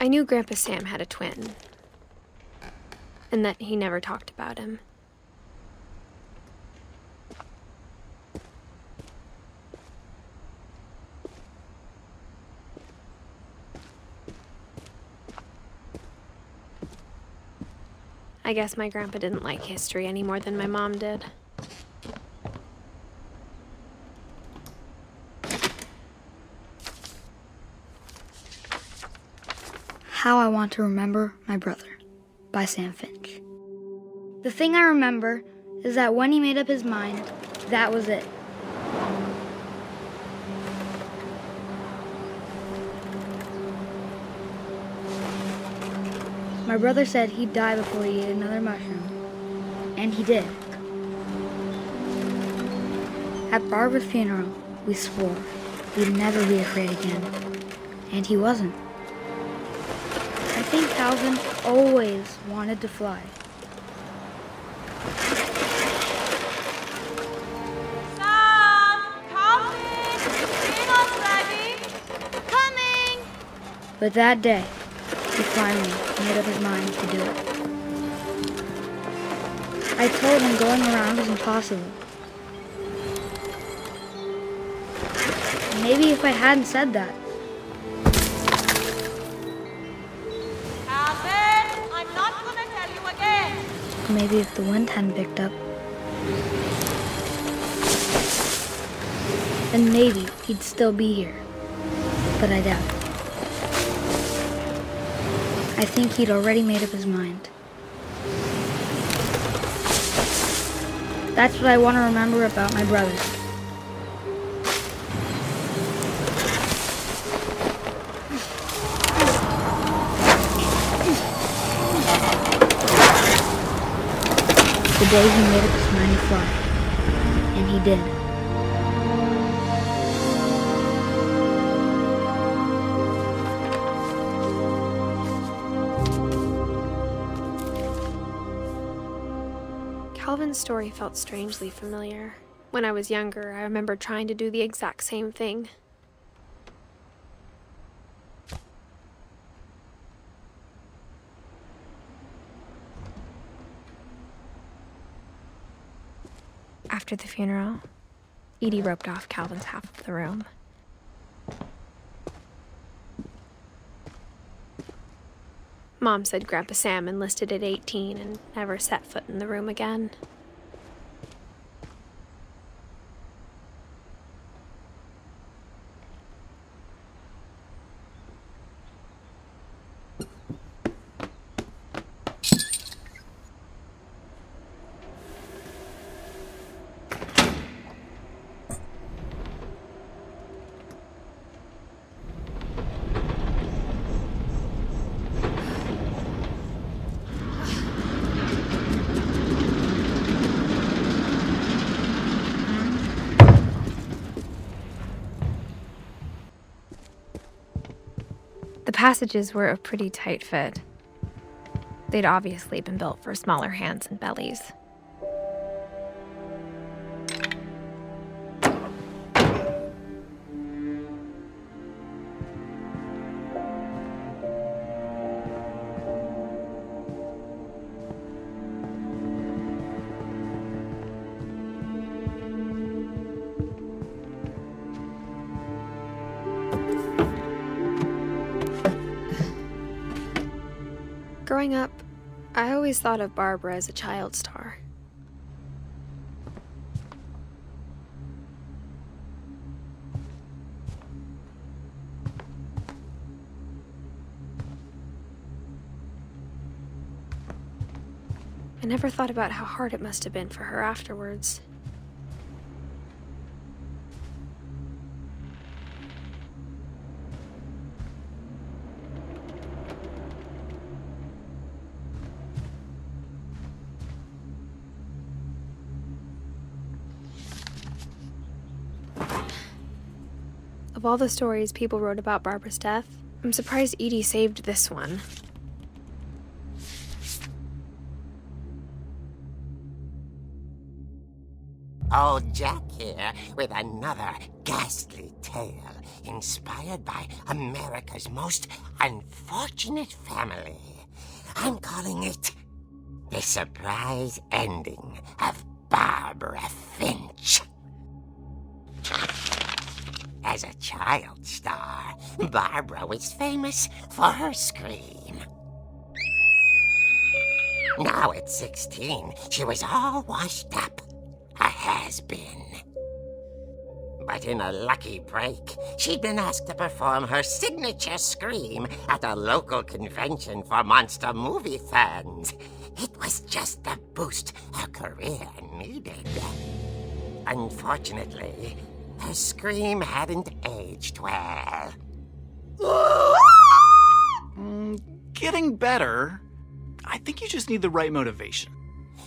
I knew Grandpa Sam had a twin, and that he never talked about him. I guess my grandpa didn't like history any more than my mom did. How I Want to Remember My Brother by Sam Finch. The thing I remember is that when he made up his mind, that was it. My brother said he'd die before he ate another mushroom, and he did. At Barbara's funeral, we swore we'd never be afraid again, and he wasn't. I think Calvin always wanted to fly. Sam! Calvin! Dinner's ready! Coming! But that day, he finally made up his mind to do it. I told him going around was impossible. Maybe if I hadn't said that. Calvin, I'm not gonna tell you again. Or maybe if the wind hadn't picked up. And maybe he'd still be here. But I doubt it. I think he'd already made up his mind. That's what I want to remember about my brother. The day he made up his mind to fly. And he did. Calvin's story felt strangely familiar. When I was younger, I remember trying to do the exact same thing. After the funeral, Edie roped off Calvin's half of the room. Mom said Grandpa Sam enlisted at 18 and never set foot in the room again. The passages were a pretty tight fit. They'd obviously been built for smaller hands and bellies. Growing up, I always thought of Barbara as a child star. I never thought about how hard it must have been for her afterwards. Of all the stories people wrote about Barbara's death, I'm surprised Edie saved this one. Old Jack here with another ghastly tale inspired by America's most unfortunate family. I'm calling it The Surprise Ending of Barbara Finch. As a child star, Barbara was famous for her scream. Now at 16, she was all washed up. A has-been. But in a lucky break, she'd been asked to perform her signature scream at a local convention for monster movie fans. It was just the boost her career needed. Unfortunately, her scream hadn't aged well. Getting better. I think you just need the right motivation.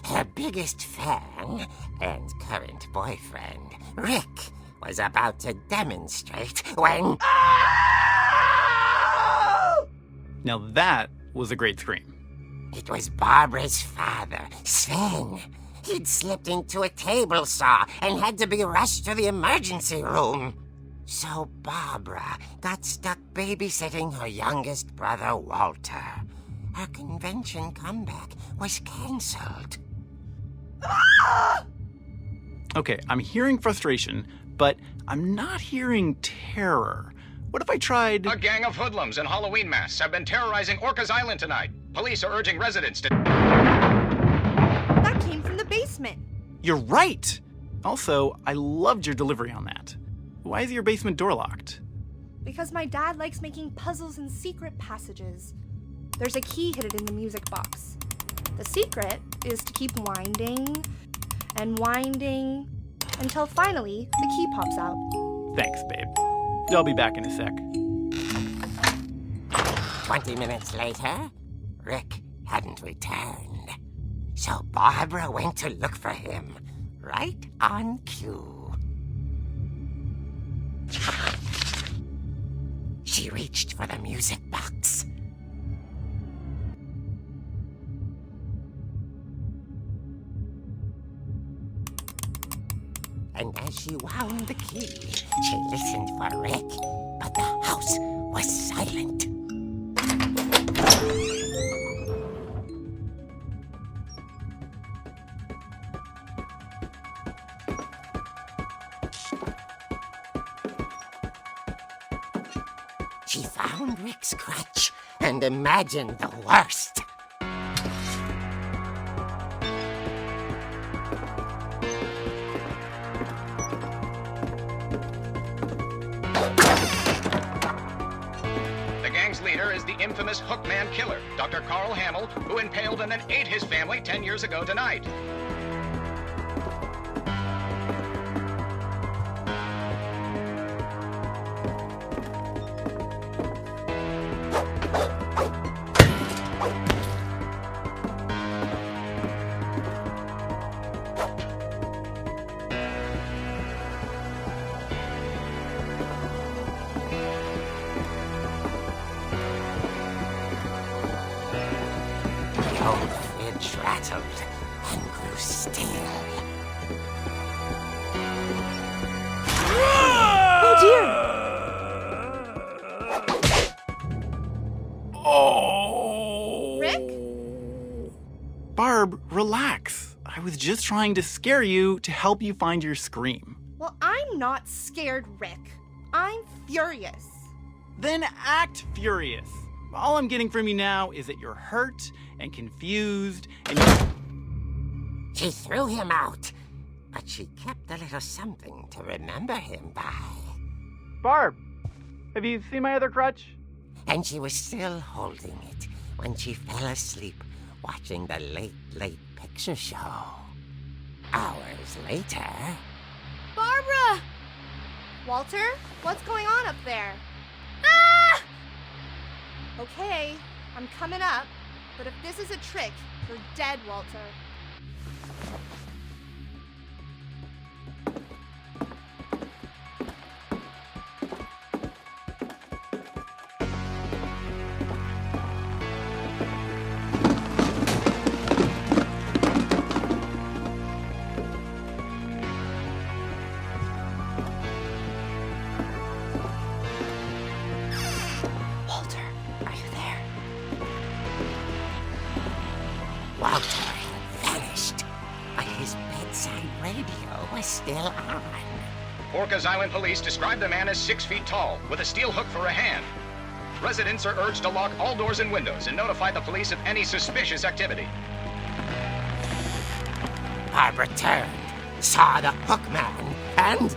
Her biggest fan and current boyfriend, Rick, was about to demonstrate when... Now that was a great scream. It was Barbara's father, Sven. He'd slipped into a table saw and had to be rushed to the emergency room. So Barbara got stuck babysitting her youngest brother, Walter. Her convention comeback was cancelled. Okay, I'm hearing frustration, but I'm not hearing terror. What if I tried... A gang of hoodlums in Halloween masks have been terrorizing Orcas Island tonight. Police are urging residents to... That came from the basement. You're right! Also, I loved your delivery on that. Why is your basement door locked? Because my dad likes making puzzles and secret passages. There's a key hidden in the music box. The secret is to keep winding and winding until finally the key pops out. Thanks, babe. I'll be back in a sec. 20 minutes later, Rick hadn't returned. So Barbara went to look for him, right on cue. She reached for the music box. And as she wound the key, she listened for Rick, but the house was silent. She found Rick's crutch and imagined the worst. The gang's leader is the infamous Hookman Killer, Dr. Carl Hamill, who impaled and then ate his family 10 years ago tonight. The old fridge rattled and grew still. Oh dear! Oh! Rick? Barb, relax. I was just trying to scare you to help you find your scream. Well, I'm not scared, Rick. I'm furious. Then act furious. All I'm getting from you now is that you're hurt and confused and... She threw him out, but she kept a little something to remember him by. Barb, have you seen my other crutch? And she was still holding it when she fell asleep watching the late picture show. Hours later... Barbara! Walter, what's going on up there? Ah! Okay, I'm coming up, but if this is a trick, you're dead, Walter. hell on? Orcas Island police describe the man as 6 feet tall, with a steel hook for a hand. Residents are urged to lock all doors and windows and notify the police of any suspicious activity. Barbara turned, saw the hook man, and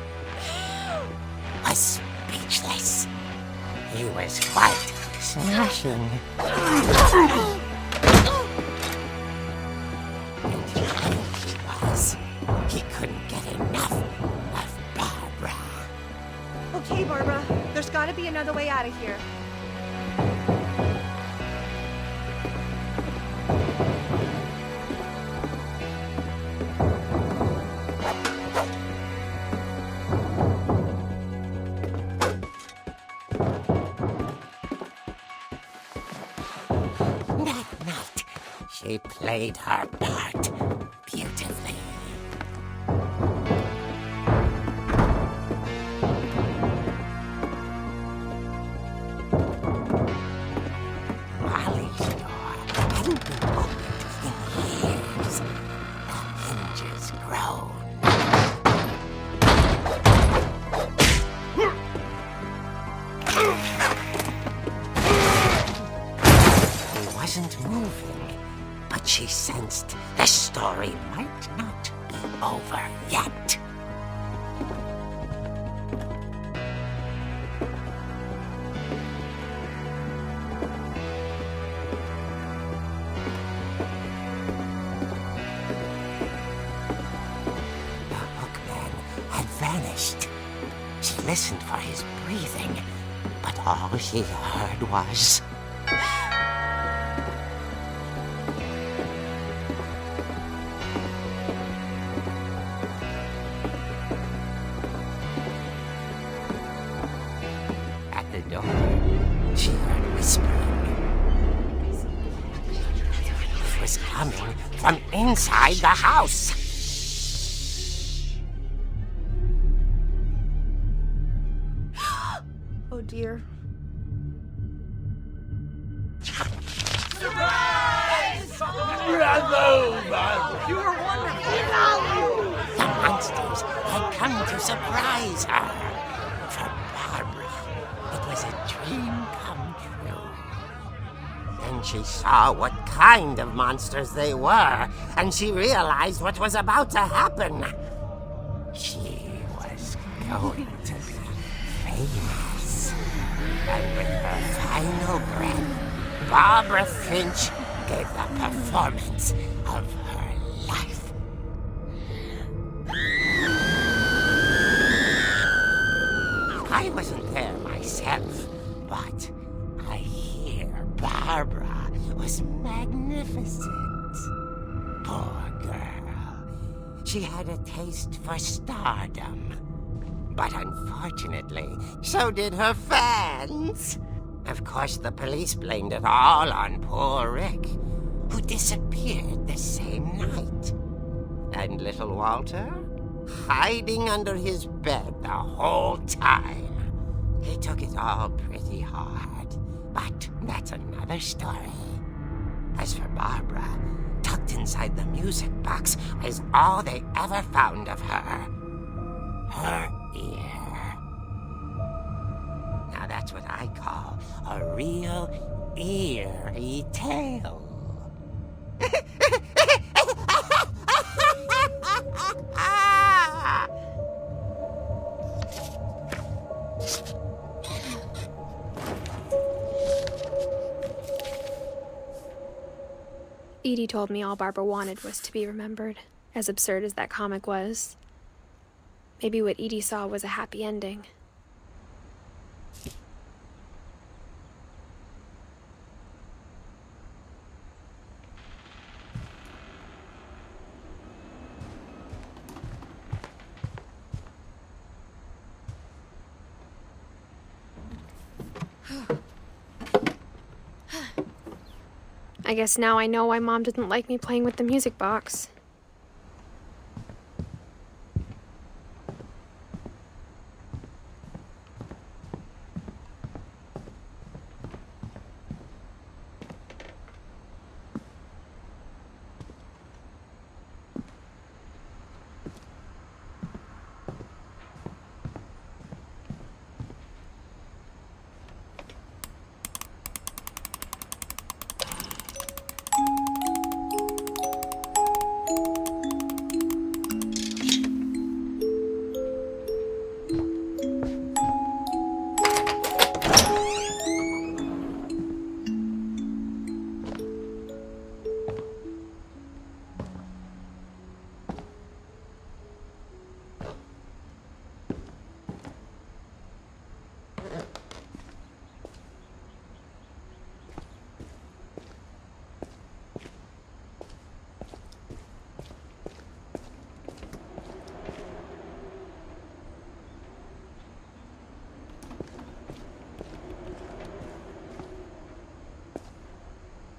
was speechless. He was quite smashing. And here he was. He couldn't get enough of Barbara. Okay, Barbara, there's gotta be another way out of here. That night, she played her part beautifully. Molly's door hadn't been opened in years. The hinges groaned. He wasn't moving, but she sensed the story might not be over yet. The hookman had vanished. She listened for his breathing, but all she heard was... At the door, she heard whispering. It was coming from inside the house. Oh dear. The monsters had come to surprise her. For Barbara, it was a dream come true. Then she saw what kind of monsters they were, and she realized what was about to happen. She was going to be famous. And with her final breath, Barbara Finch gave the performance of her life. I wasn't there myself, but I hear Barbara was magnificent. Poor girl. She had a taste for stardom. But unfortunately, so did her fans. Of course, the police blamed it all on poor Rick, who disappeared the same night. And little Walter? Hiding under his bed the whole time. He took it all pretty hard, but that's another story. As for Barbara, tucked inside the music box was all they ever found of her. Her ear. Now that's what I call a real eerie tale. Edie told me all Barbara wanted was to be remembered, as absurd as that comic was. Maybe what Edie saw was a happy ending. I guess now I know why Mom didn't like me playing with the music box.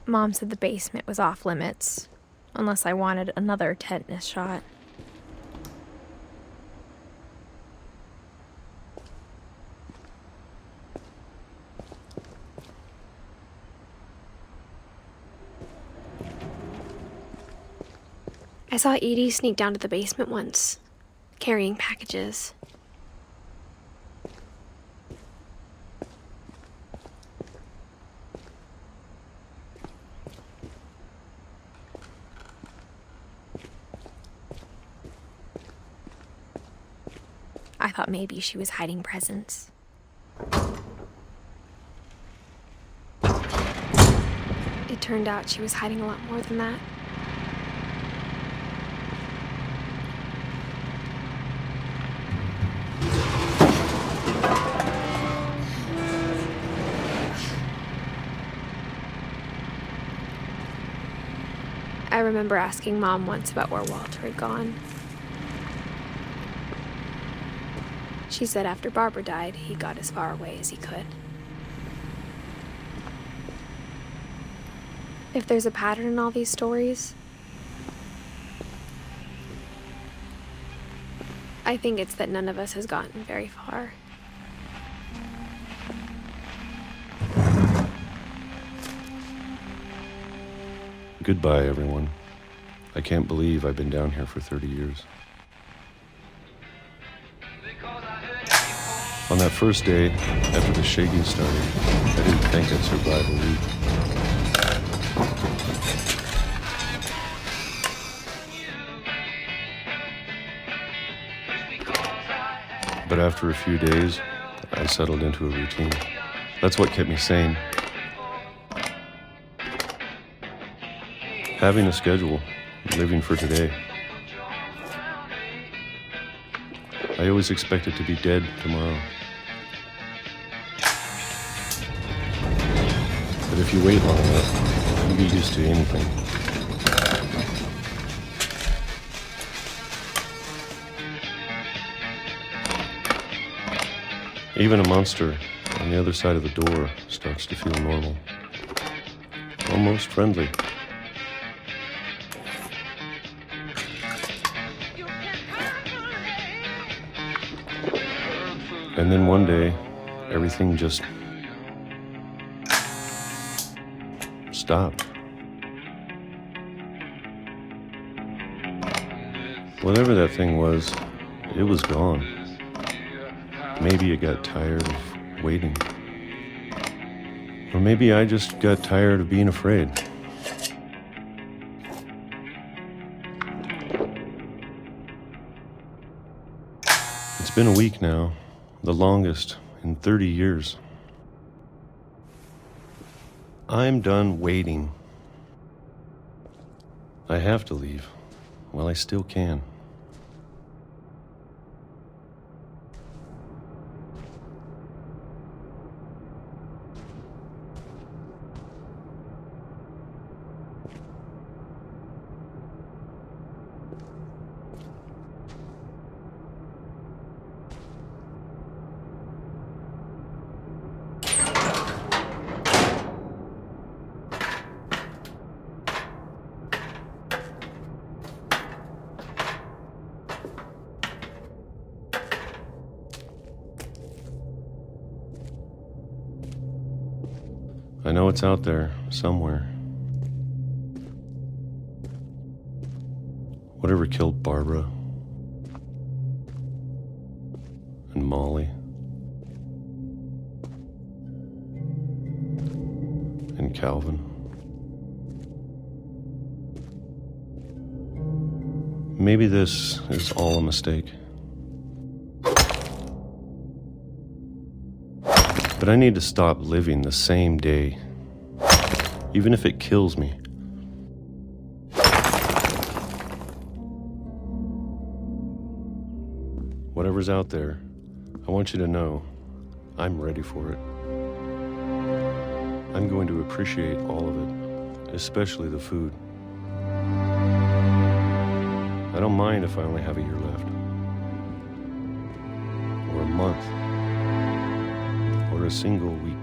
Mom said the basement was off limits, unless I wanted another tetanus shot. I saw Edie sneak down to the basement once, carrying packages. I thought maybe she was hiding presents. It turned out she was hiding a lot more than that. I remember asking Mom once about where Walter had gone. She said after Barbara died, he got as far away as he could. If there's a pattern in all these stories, I think it's that none of us has gotten very far. Goodbye, everyone. I can't believe I've been down here for 30 years. On that first day, after the shaking started, I didn't think I'd survive a week. But after a few days, I settled into a routine. That's what kept me sane. Having a schedule, living for today. I always expected to be dead tomorrow. But if you wait long enough, you get used to anything. Even a monster on the other side of the door starts to feel normal. Almost friendly. And then one day, everything just stopped. Whatever that thing was, it was gone. Maybe it got tired of waiting. Or maybe I just got tired of being afraid. It's been a week now. The longest in 30 years. I'm done waiting. I have to leave while I still can. I know it's out there, somewhere. Whatever killed Barbara and Molly and Calvin. Maybe this is all a mistake. But I need to stop living the same day, even if it kills me. Whatever's out there, I want you to know I'm ready for it. I'm going to appreciate all of it, especially the food. I don't mind if I only have a year left, or a month, or a single week.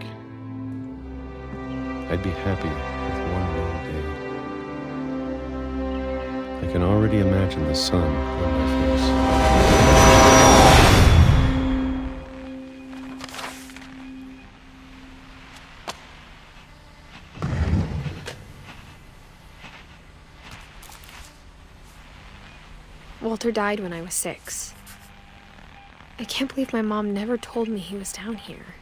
I'd be happy with one week. can already imagine the sun on my face. Walter died when I was 6. I can't believe my mom never told me he was down here.